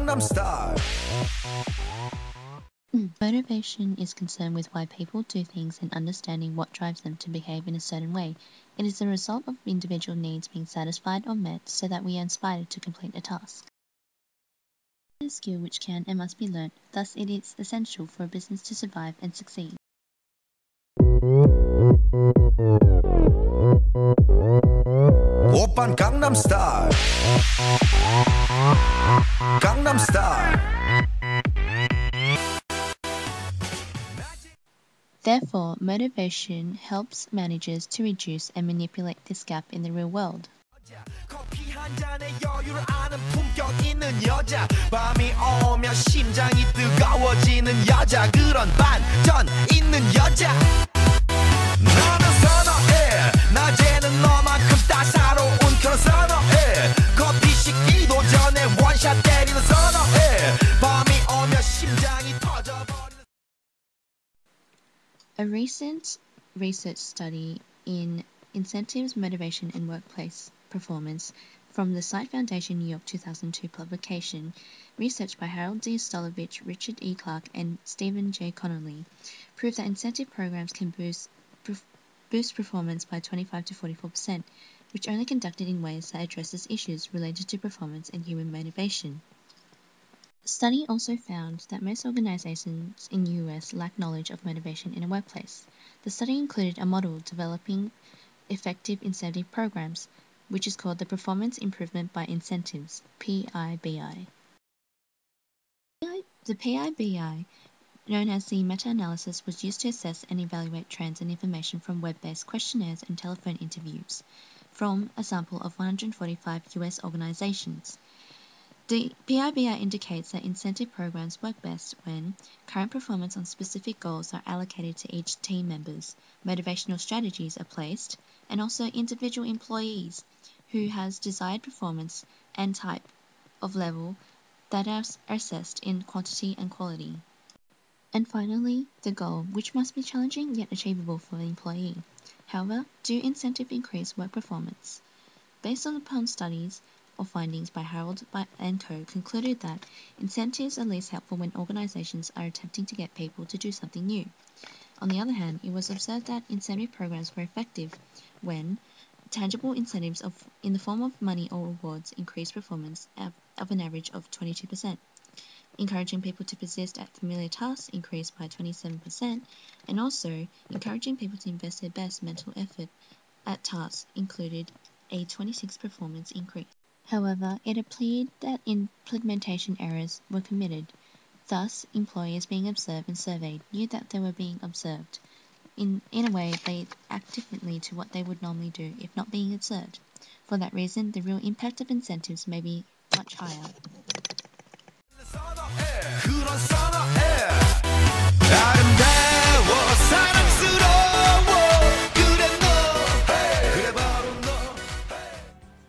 Gangnam Style. Motivation is concerned with why people do things and understanding what drives them to behave in a certain way. It is the result of individual needs being satisfied or met so that we are inspired to complete a task. It is a skill which can and must be learnt, thus it is essential for a business to survive and succeed. Oppan Gangnam Style. Gangnam Style. Therefore, motivation helps managers to reduce and manipulate this gap in the real world. 커피 한 잔에 여유를 아는 품격 있는 여자 밤이 오면 심장이 뜨거워지는 여자 그런 반전 있는 여자 나는 선호해 낮에는 너만큼 따사로운 그런 선호해 커피 식기도 전에 원샷 때리는 선호해 밤이 오면 심장이 터져버리는 A recent research study in incentives, motivation, and workplace performance from the Site Foundation New York 2002 publication, research by Harold D. Stolovich, Richard E. Clark, and Stephen J. Connolly, proved that incentive programs can boost performance by 25 to 44%, which only conducted in ways that addresses issues related to performance and human motivation. The study also found that most organizations in the US lack knowledge of motivation in a workplace. The study included a model developing effective incentive programs, which is called the Performance Improvement by Incentives, PIBI. The PIBI, known as the meta-analysis, was used to assess and evaluate trends and information from web-based questionnaires and telephone interviews from a sample of 145 US organizations. The PIBI indicates that incentive programs work best when current performance on specific goals are allocated to each team members, motivational strategies are placed, and also individual employees who has desired performance and type of level that are assessed in quantity and quality. And finally, the goal, which must be challenging yet achievable for the employee. However, do incentives increase work performance? Based upon studies or findings by Harold and Co. concluded that incentives are least helpful when organizations are attempting to get people to do something new. On the other hand, it was observed that incentive programs were effective when tangible incentives in the form of money or rewards increased performance of an average of 22%. Encouraging people to persist at familiar tasks increased by 27%, and also encouraging people to invest their best mental effort at tasks included a 26% performance increase. However, it appeared that implementation errors were committed. Thus, employees being observed and surveyed knew that they were being observed. In a way, they act differently to what they would normally do if not being observed. For that reason, the real impact of incentives may be much higher.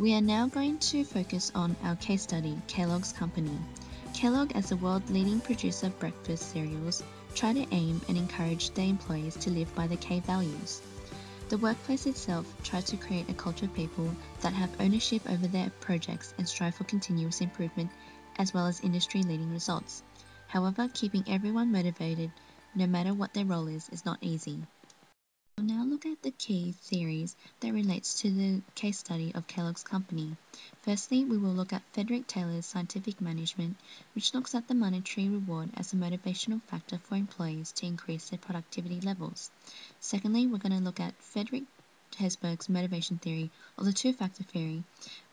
We are now going to focus on our case study, Kellogg's Company. Kellogg, as the world-leading producer of breakfast cereals, try to aim and encourage their employees to live by the K values. The workplace itself tries to create a culture of people that have ownership over their projects and strive for continuous improvement as well as industry-leading results. However, keeping everyone motivated, no matter what their role is not easy. We'll now look at the key theories that relates to the case study of Kellogg's Company. Firstly, we will look at Frederick Taylor's scientific management, which looks at the monetary reward as a motivational factor for employees to increase their productivity levels. Secondly, we're going to look at Frederick Hesberg's motivation theory, or the two-factor theory,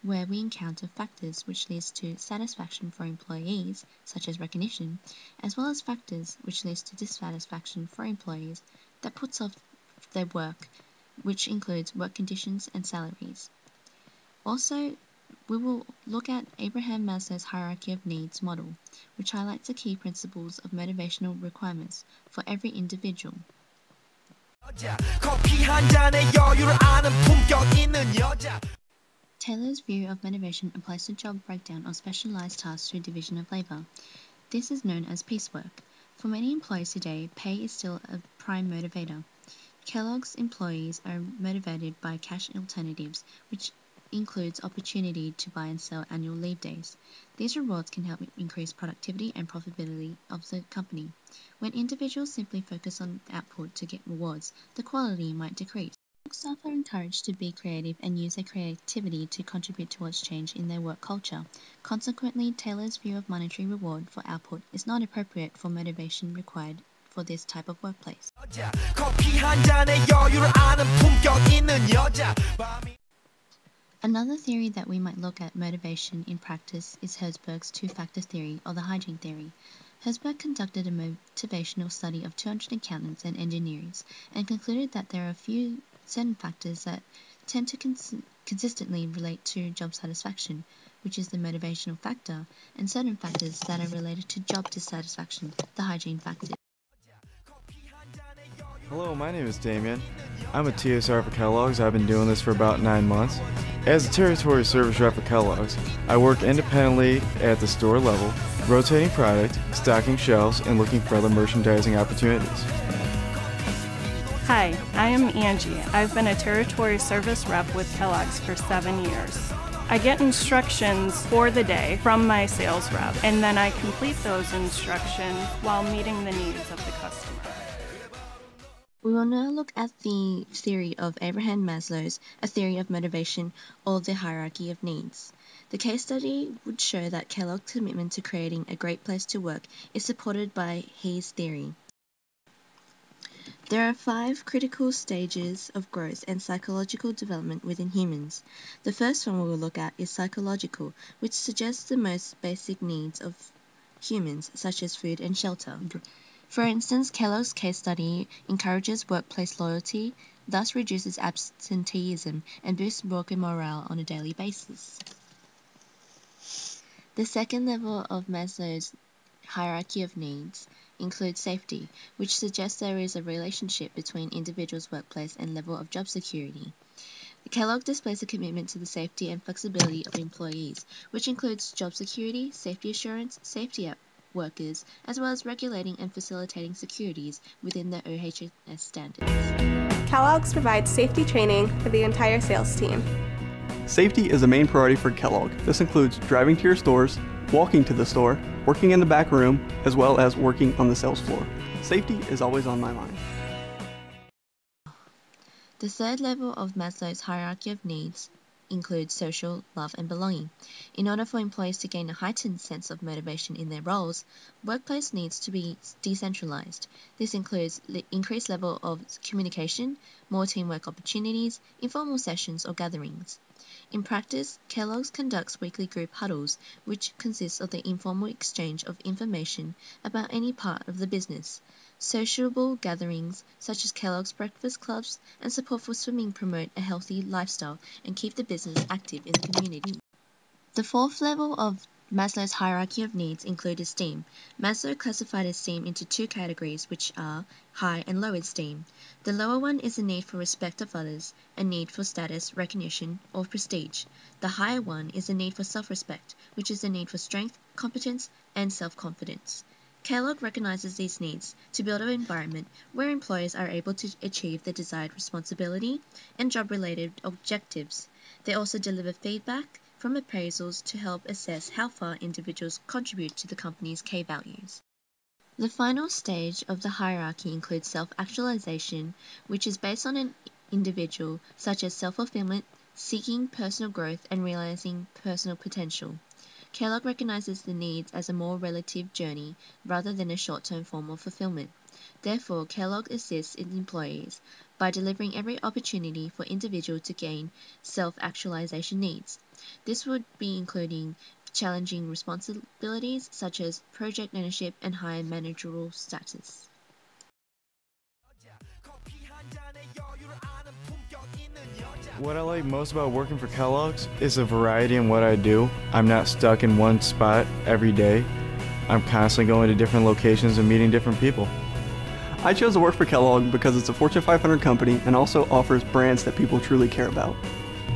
where we encounter factors which leads to satisfaction for employees, such as recognition, as well as factors which leads to dissatisfaction for employees that puts off their work, which includes work conditions and salaries. Also, we will look at Abraham Maslow's hierarchy of needs model, which highlights the key principles of motivational requirements for every individual. Taylor's view of motivation applies to job breakdown or specialized tasks through division of labor. This is known as piecework. For many employees today, pay is still a prime motivator. Kellogg's employees are motivated by cash alternatives, which includes opportunity to buy and sell annual leave days. These rewards can help increase productivity and profitability of the company. When individuals simply focus on output to get rewards, the quality might decrease. Staff are encouraged to be creative and use their creativity to contribute towards change in their work culture. Consequently, Taylor's view of monetary reward for output is not appropriate for motivation required for this type of workplace. Another theory that we might look at motivation in practice is Herzberg's two-factor theory, or the hygiene theory. Herzberg conducted a motivational study of 200 accountants and engineers and concluded that there are a few certain factors that tend to consistently relate to job satisfaction, which is the motivational factor, and certain factors that are related to job dissatisfaction, the hygiene factor. Hello, my name is Damien. I'm a TSR for Kelloggs. I've been doing this for about 9 months. As a territory service rep for Kelloggs, I work independently at the store level, rotating product, stocking shelves, and looking for other merchandising opportunities. Hi, I am Angie. I've been a territory service rep with Kellogg's for 7 years. I get instructions for the day from my sales rep, and then I complete those instructions while meeting the needs of the customer. We will now look at the theory of Abraham Maslow's A Theory of Motivation, or the Hierarchy of Needs. The case study would show that Kellogg's commitment to creating a great place to work is supported by his theory. There are 5 critical stages of growth and psychological development within humans. The first one we will look at is psychological, which suggests the most basic needs of humans, such as food and shelter. For instance, Kellogg's case study encourages workplace loyalty, thus reduces absenteeism and boosts worker morale on a daily basis. The second level of Maslow's hierarchy of needs includes safety, which suggests there is a relationship between individuals' workplace and level of job security. Kellogg displays a commitment to the safety and flexibility of employees, which includes job security, safety assurance, safety at workers, as well as regulating and facilitating securities within the OHS standards. Kellogg's provides safety training for the entire sales team. Safety is a main priority for Kellogg. This includes driving to your stores, walking to the store, working in the back room, as well as working on the sales floor. Safety is always on my mind. The third level of Maslow's hierarchy of needs includes social, love, and belonging. In order for employees to gain a heightened sense of motivation in their roles, workplace needs to be decentralized. This includes increased level of communication, more teamwork opportunities, informal sessions or gatherings. In practice, Kellogg's conducts weekly group huddles, which consists of the informal exchange of information about any part of the business. Sociable gatherings such as Kellogg's breakfast clubs and support for swimming promote a healthy lifestyle and keep the business active in the community. The fourth level of Maslow's hierarchy of needs include esteem. Maslow classified esteem into 2 categories, which are high and low esteem. The lower one is the need for respect of others, a need for status, recognition, or prestige. The higher one is the need for self-respect, which is the need for strength, competence, and self-confidence. Kellogg recognizes these needs to build an environment where employees are able to achieve the desired responsibility and job-related objectives. They also deliver feedback from appraisals to help assess how far individuals contribute to the company's key values. The final stage of the hierarchy includes self-actualization, which is based on an individual, such as self-fulfillment, seeking personal growth, and realizing personal potential. Kellogg recognizes the needs as a more relative journey rather than a short-term form of fulfillment. Therefore, Kellogg assists its employees by delivering every opportunity for individuals to gain self-actualization needs. This would be including challenging responsibilities such as project ownership and higher managerial status. What I like most about working for Kellogg's is the variety in what I do. I'm not stuck in one spot every day. I'm constantly going to different locations and meeting different people. I chose to work for Kellogg because it's a Fortune 500 company and also offers brands that people truly care about.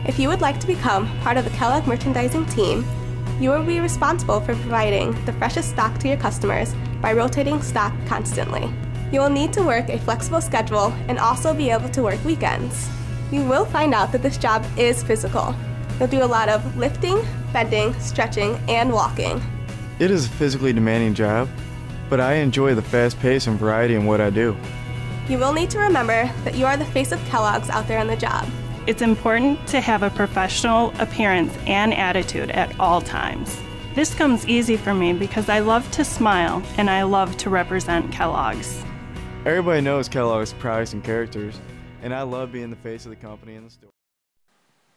If you would like to become part of the Kellogg merchandising team, you will be responsible for providing the freshest stock to your customers by rotating stock constantly. You will need to work a flexible schedule and also be able to work weekends. You will find out that this job is physical. You'll do a lot of lifting, bending, stretching, and walking. It is a physically demanding job, but I enjoy the fast pace and variety in what I do. You will need to remember that you are the face of Kellogg's out there on the job. It's important to have a professional appearance and attitude at all times. This comes easy for me because I love to smile and I love to represent Kellogg's. Everybody knows Kellogg's products and characters, and I love being the face of the company in the store.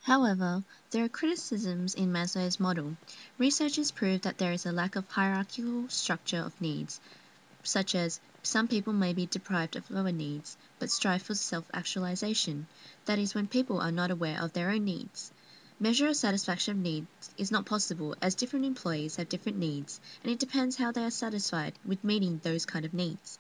However, there are criticisms in Maslow's model. Researchers prove that there is a lack of hierarchical structure of needs, such as some people may be deprived of lower needs, but strive for self-actualization, that is, when people are not aware of their own needs. Measure of satisfaction of needs is not possible as different employees have different needs, and it depends how they are satisfied with meeting those kind of needs.